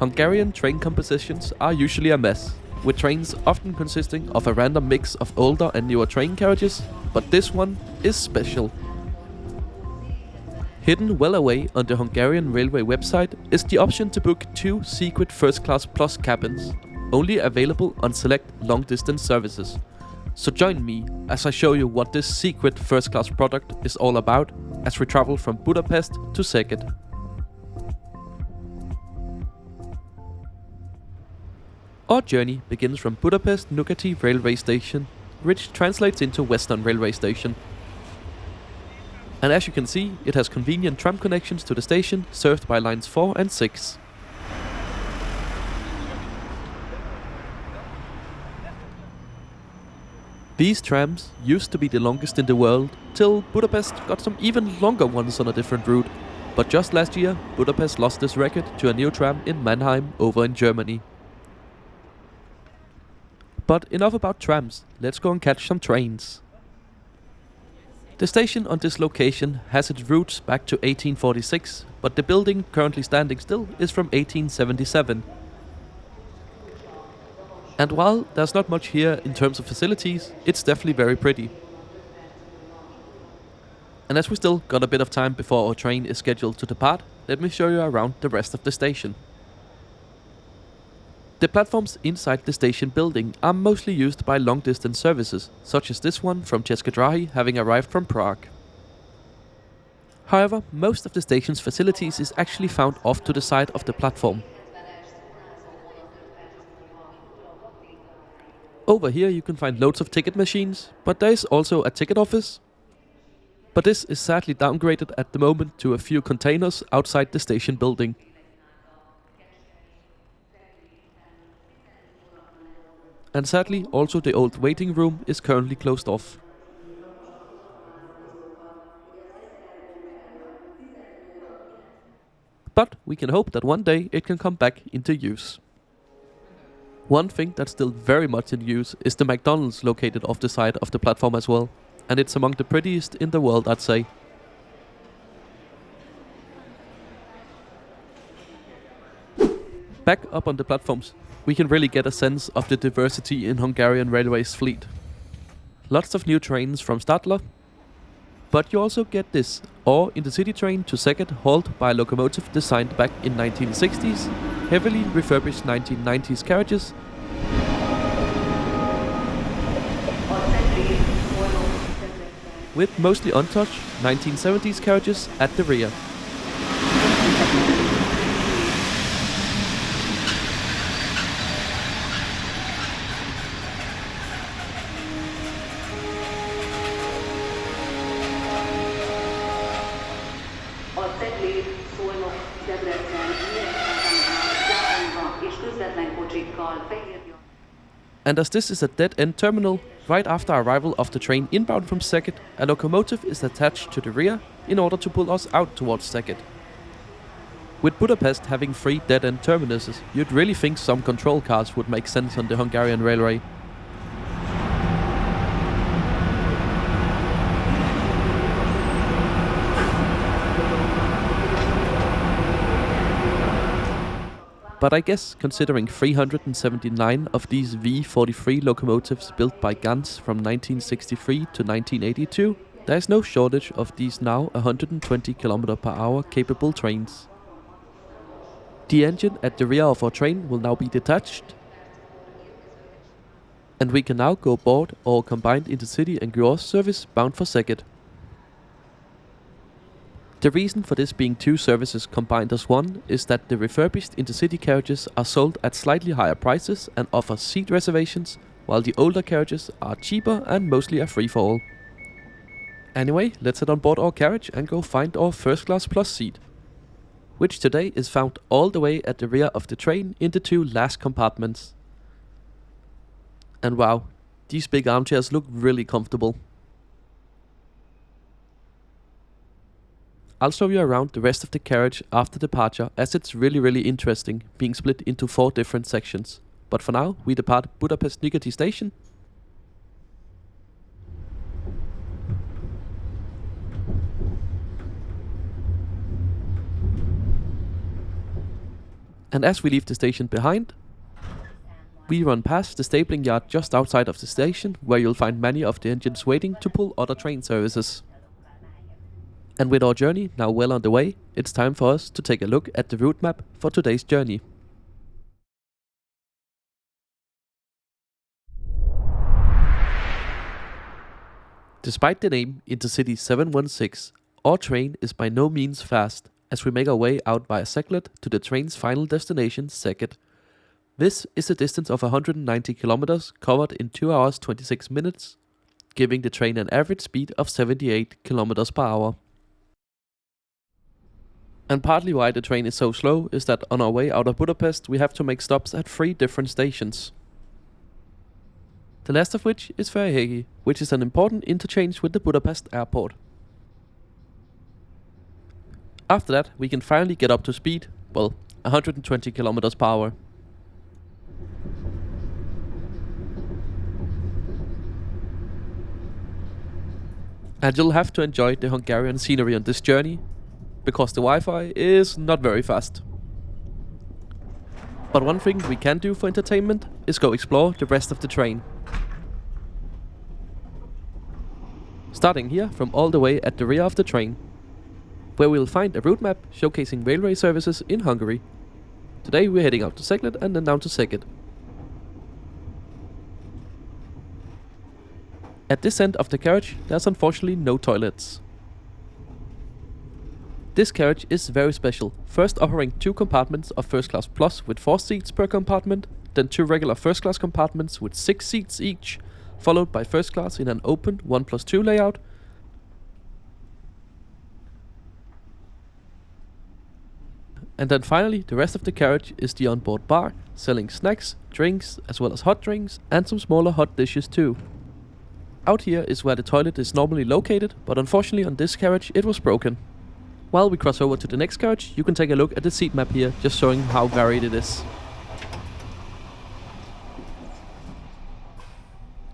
Hungarian train compositions are usually a mess, with trains often consisting of a random mix of older and newer train carriages, but this one is special. Hidden well away on the Hungarian railway website is the option to book 2 secret first class plus cabins, only available on select long distance services. So join me as I show you what this secret first class product is all about as we travel from Budapest to Szeged. Our journey begins from Budapest Nyugati railway station, which translates into Western railway station. And as you can see, it has convenient tram connections to the station, served by lines 4 and 6. These trams used to be the longest in the world, till Budapest got some even longer ones on a different route. But just last year, Budapest lost this record to a new tram in Mannheim over in Germany. But enough about trams, let's go and catch some trains. The station on this location has its roots back to 1846, but the building currently standing still is from 1877. And while there's not much here in terms of facilities, it's definitely very pretty. And as we still got a bit of time before our train is scheduled to depart, let me show you around the rest of the station. The platforms inside the station building are mostly used by long-distance services, such as this one from Cegléd having arrived from Prague. However, most of the station's facilities is actually found off to the side of the platform. Over here you can find loads of ticket machines, but there is also a ticket office. But this is sadly downgraded at the moment to a few containers outside the station building. And sadly, also the old waiting room is currently closed off. But we can hope that one day it can come back into use. One thing that's still very much in use is the McDonald's located off the side of the platform as well, and it's among the prettiest in the world, I'd say. Back up on the platforms, we can really get a sense of the diversity in Hungarian Railways fleet. Lots of new trains from Stadler, but you also get this intercity train to Szeged hauled by a locomotive designed back in 1960s, heavily refurbished 1990s carriages, with mostly untouched 1970s carriages at the rear. And as this is a dead-end terminal, right after arrival of the train inbound from Szeged, a locomotive is attached to the rear in order to pull us out towards Szeged. With Budapest having 3 dead-end terminuses, you'd really think some control cars would make sense on the Hungarian railway. But I guess considering 379 of these V43 locomotives built by Ganz from 1963 to 1982, there is no shortage of these now 120 km/h capable trains. The engine at the rear of our train will now be detached, and we can now go aboard our combined intercity and Grose service bound for Szeged. The reason for this being 2 services combined as one is that the refurbished intercity carriages are sold at slightly higher prices and offer seat reservations, while the older carriages are cheaper and mostly a free-for-all. Anyway, let's head on board our carriage and go find our first class plus seat, which today is found all the way at the rear of the train in the 2 last compartments. And wow, these big armchairs look really comfortable. I'll show you around the rest of the carriage after departure, as it's really interesting, being split into 4 different sections. But for now, we depart Budapest Nyugati station. And as we leave the station behind, we run past the stabling yard just outside of the station, where you'll find many of the engines waiting to pull other train services. And with our journey now well underway, it's time for us to take a look at the route map for today's journey. Despite the name Intercity 716, our train is by no means fast, as we make our way out via Cegléd to the train's final destination, Szeged. This is a distance of 190 kilometers covered in 2 hours 26 minutes, giving the train an average speed of 78 kilometers per hour. And partly why the train is so slow is that on our way out of Budapest we have to make stops at 3 different stations. The last of which is Szeged, which is an important interchange with the Budapest airport. After that we can finally get up to speed, well, 120 kilometers per hour. And you'll have to enjoy the Hungarian scenery on this journey, because the Wi-Fi is not very fast. But one thing we can do for entertainment is go explore the rest of the train. Starting here from all the way at the rear of the train, where we'll find a route map showcasing railway services in Hungary. Today we're heading out to Cegléd and then down to Szeged. At this end of the carriage there's unfortunately no toilets. This carriage is very special, first offering 2 compartments of First Class Plus with 4 seats per compartment, then 2 regular First Class compartments with 6 seats each, followed by First Class in an open 1+2 layout, and then finally the rest of the carriage is the onboard bar, selling snacks, drinks, as well as hot drinks and some smaller hot dishes too. Out here is where the toilet is normally located, but unfortunately on this carriage it was broken. While we cross over to the next carriage, you can take a look at the seat map here, just showing how varied it is.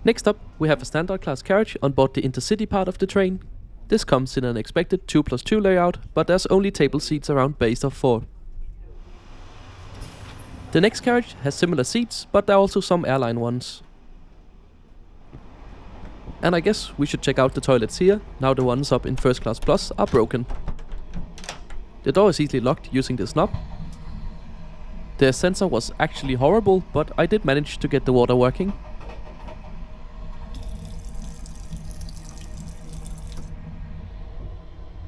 Next up, we have a standard class carriage on board the Intercity part of the train. This comes in an expected 2+2 layout, but there's only table seats around base of 4. The next carriage has similar seats, but there are also some airline ones. And I guess we should check out the toilets here, now the ones up in First Class Plus are broken. The door is easily locked using this knob. The sensor was actually horrible, but I did manage to get the water working.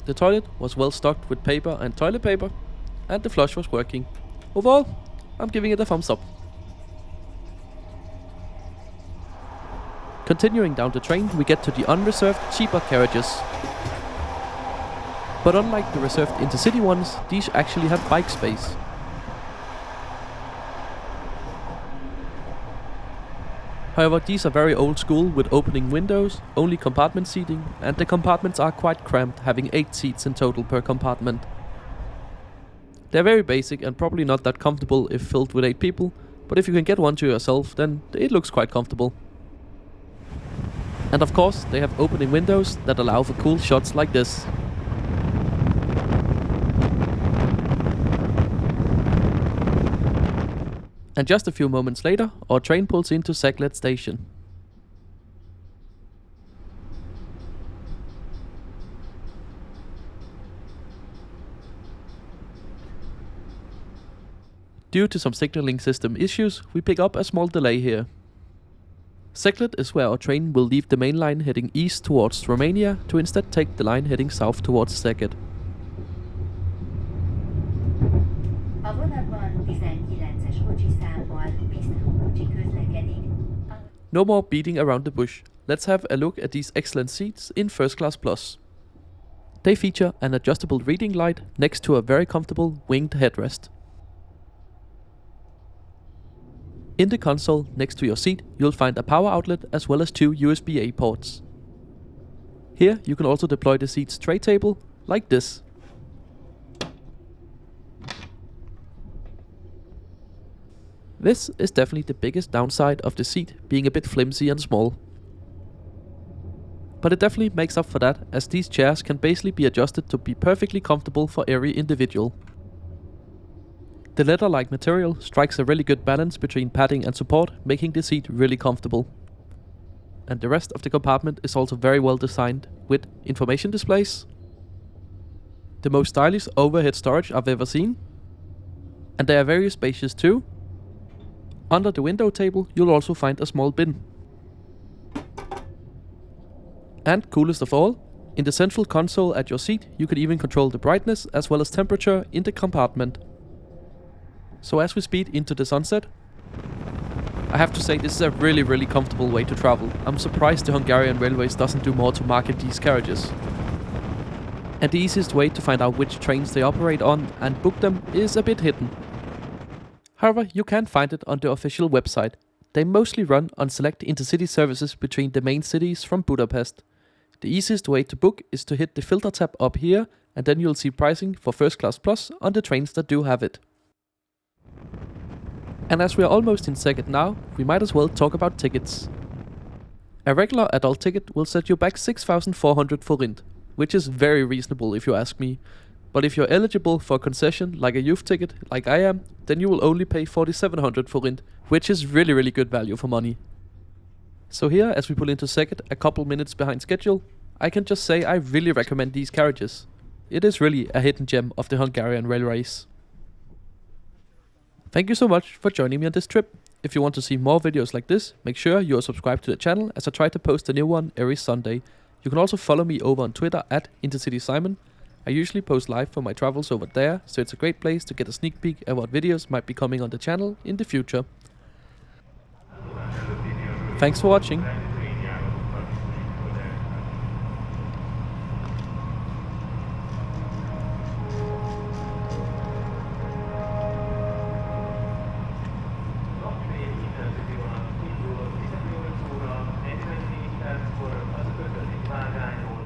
The toilet was well stocked with paper and toilet paper, and the flush was working. Overall, I'm giving it a thumbs up. Continuing down the train, we get to the unreserved, cheaper carriages. But unlike the reserved Intercity ones, these actually have bike space. However, these are very old school with opening windows, only compartment seating, and the compartments are quite cramped, having 8 seats in total per compartment. They're very basic and probably not that comfortable if filled with 8 people, but if you can get one to yourself, then it looks quite comfortable. And of course, they have opening windows that allow for cool shots like this. And just a few moments later, our train pulls into Cegléd station. Due to some signaling system issues, we pick up a small delay here. Cegléd is where our train will leave the main line heading east towards Romania to instead take the line heading south towards Szeged. No more beating around the bush. Let's have a look at these excellent seats in First Class Plus. They feature an adjustable reading light next to a very comfortable winged headrest. In the console next to your seat, you'll find a power outlet as well as 2 USB-A ports. Here you can also deploy the seat's tray table, like this. This is definitely the biggest downside of the seat, being a bit flimsy and small. But it definitely makes up for that, as these chairs can basically be adjusted to be perfectly comfortable for every individual. The leather-like material strikes a really good balance between padding and support, making the seat really comfortable. And the rest of the compartment is also very well designed, with information displays, the most stylish overhead storage I've ever seen, and they are very spacious too. Under the window table you'll also find a small bin. And coolest of all, in the central console at your seat you can even control the brightness as well as temperature in the compartment. So as we speed into the sunset, I have to say this is a really comfortable way to travel. I'm surprised the Hungarian Railways doesn't do more to market these carriages. And the easiest way to find out which trains they operate on and book them is a bit hidden. However, you can find it on the official website. They mostly run on select intercity services between the main cities from Budapest. The easiest way to book is to hit the filter tab up here, and then you'll see pricing for First Class Plus on the trains that do have it. And as we are almost in Szeged now, we might as well talk about tickets. A regular adult ticket will set you back 6,400 forint, which is very reasonable if you ask me. But if you're eligible for a concession like a youth ticket, like I am, then you will only pay 4,700 forint, which is really good value for money. So here, as we pull into Szeged a couple minutes behind schedule, I can just say I really recommend these carriages. It is really a hidden gem of the Hungarian railways. Thank you so much for joining me on this trip. If you want to see more videos like this, make sure you are subscribed to the channel as I try to post a new one every Sunday. You can also follow me over on Twitter at IntercitySimon. I usually post live from my travels over there, so it's a great place to get a sneak peek at what videos might be coming on the channel in the future. Thanks for watching. Az 5. vágányon